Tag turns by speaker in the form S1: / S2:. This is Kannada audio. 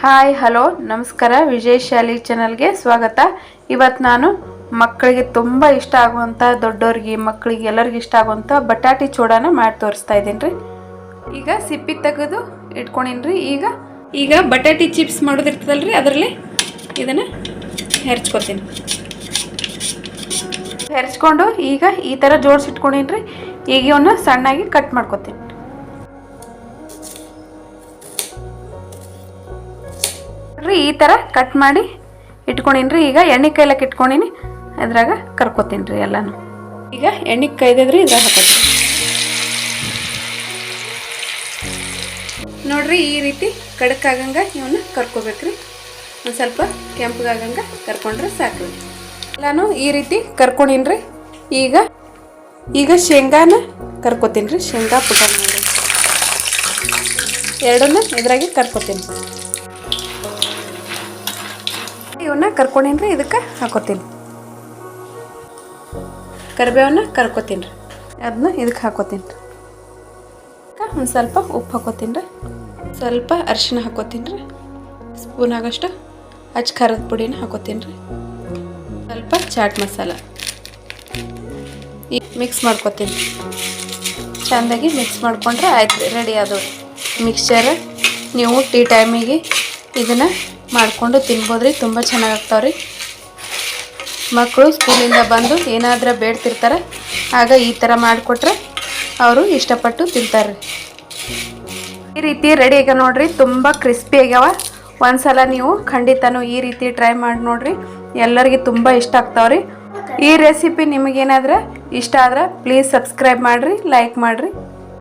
S1: ಹಾಯ್ ಹಲೋ ನಮಸ್ಕಾರ ವಿಜಯಶಾಲಿ ಚಾನಲ್ಗೆ ಸ್ವಾಗತ. ಇವತ್ತು ನಾನು ಮಕ್ಕಳಿಗೆ ತುಂಬ ಇಷ್ಟ ಆಗುವಂಥ ದೊಡ್ಡೋರಿಗೆ ಮಕ್ಕಳಿಗೆ ಎಲ್ಲರಿಗೂ ಇಷ್ಟ ಆಗುವಂಥ ಬಟಾಟಿ ಚೂಡಾನ ಮಾಡಿ ತೋರಿಸ್ತಾ ಇದ್ದೀನಿ ರೀ. ಈಗ ಸಿಪ್ಪಿ ತೆಗೆದು ಇಟ್ಕೊಂಡಿನಿ. ಈಗ ಬಟಾಟಿ ಚಿಪ್ಸ್ ಮಾಡೋದಿರ್ತದಲ್ರಿ, ಅದರಲ್ಲಿ ಇದನ್ನು ಹೆರ್ಚ್ಕೊತೀನಿ. ಹೆರ್ಚ್ಕೊಂಡು ಈಗ ಈ ಥರ ಜೋಡಿಸಿಟ್ಕೊಂಡಿನಿ. ಈಗ ಇವನ್ನ ಸಣ್ಣಾಗಿ ಕಟ್ ಮಾಡ್ಕೊತೀನಿ. ಈ ಥರ ಕಟ್ ಮಾಡಿ ಇಟ್ಕೊಂಡಿನಿ. ಈಗ ಎಣ್ಣೆ ಕೈಲಕ್ಕೆ ಇಟ್ಕೊಂಡಿನಿ, ಅದ್ರಾಗ ಕರ್ಕೋತೀನಿ ಎಲ್ಲಾನು. ಈಗ ಎಣ್ಣೆ ಕೈದ್ರಿ ಇದ್ರಾಗ ಹಾಕೋತೀನಿ ನೋಡ್ರಿ. ಈ ರೀತಿ ಕಡಕಾಗಂಗ ಇವನ್ನ ಕರ್ಕೋಬೇಕ್ರಿ. ಒಂದು ಸ್ವಲ್ಪ ಕೆಂಪಗಾಗಂಗ ಕರ್ಕೊಂಡ್ರೆ ಸಾಕ್ರಿ. ಎಲ್ಲಾನು ಈ ರೀತಿ ಕರ್ಕೊಂಡಿನ್ರಿ. ಈಗ ಶೇಂಗಾನ ಕರ್ಕೋತೀನಿ. ಶೇಂಗಾ ಪುಟಾಣಿ ಎರಡನ್ನ ಇದ್ರಾಗೆ ಕರ್ಕೋತೀನಿ. ಇವನ್ನ ಕರ್ಕೊಂಡಿನ್ರಿ, ಇದಕ್ಕೆ ಹಾಕೋತೀನಿ. ಕರಿಬೇವನ್ನ ಕರ್ಕೋತೀನಿ, ಅದನ್ನ ಇದಕ್ಕೆ ಹಾಕೋತೀನಿ. ಒಂದು ಸ್ವಲ್ಪ ಉಪ್ಪು ಹಾಕೋತೀನಿ. ಸ್ವಲ್ಪ ಅರಿಶಿನ ಹಾಕೋತೀನಿ. ಸ್ಪೂನ್ ಆಗೋಷ್ಟು ಅಚ್ಚ ಖಾರದ ಪುಡಿನ ಹಾಕೋತೀನಿ. ಸ್ವಲ್ಪ ಚಾಟ್ ಮಸಾಲ ಮಿಕ್ಸ್ ಮಾಡ್ಕೋತೀನಿ. ಚೆಂದಾಗಿ ಮಿಕ್ಸ್ ಮಾಡ್ಕೊಂಡ್ರೆ ಆಯ್ತು, ರೆಡಿ ಆದವು ಮಿಕ್ಸ್ಚರ್. ನೀವು ಟೀ ಟೈಮಿಗೆ ಇದನ್ನು ಮಾಡಿಕೊಂಡು ತಿನ್ಬೋದ್ರಿ. ತುಂಬ ಚೆನ್ನಾಗಾಗ್ತಾವ್ರಿ. ಮಕ್ಕಳು ಸ್ಕೂಲಿಂದ ಬಂದು ಏನಾದರೂ ಬೇಡ್ತಿರ್ತಾರೆ, ಆಗ ಈ ಥರ ಮಾಡಿಕೊಟ್ರೆ ಅವರು ಇಷ್ಟಪಟ್ಟು ತಿಂತಾರೆ. ಈ ರೀತಿ ರೆಡಿ ಆಗ್ಯಾವ ನೋಡ್ರಿ. ತುಂಬ ಕ್ರಿಸ್ಪಿ ಆಗ್ಯಾವ. ಒಂದ್ಸಲ ನೀವು ಖಂಡಿತನೂ ಈ ರೀತಿ ಟ್ರೈ ಮಾಡಿ ನೋಡ್ರಿ, ಎಲ್ಲರಿಗೆ ತುಂಬ ಇಷ್ಟ ಆಗ್ತಾವ್ರಿ. ಈ ರೆಸಿಪಿ ನಿಮಗೇನಾದ್ರೆ ಇಷ್ಟ ಆದ್ರೆ ಪ್ಲೀಸ್ ಸಬ್ಸ್ಕ್ರೈಬ್ ಮಾಡಿರಿ, ಲೈಕ್ ಮಾಡಿರಿ.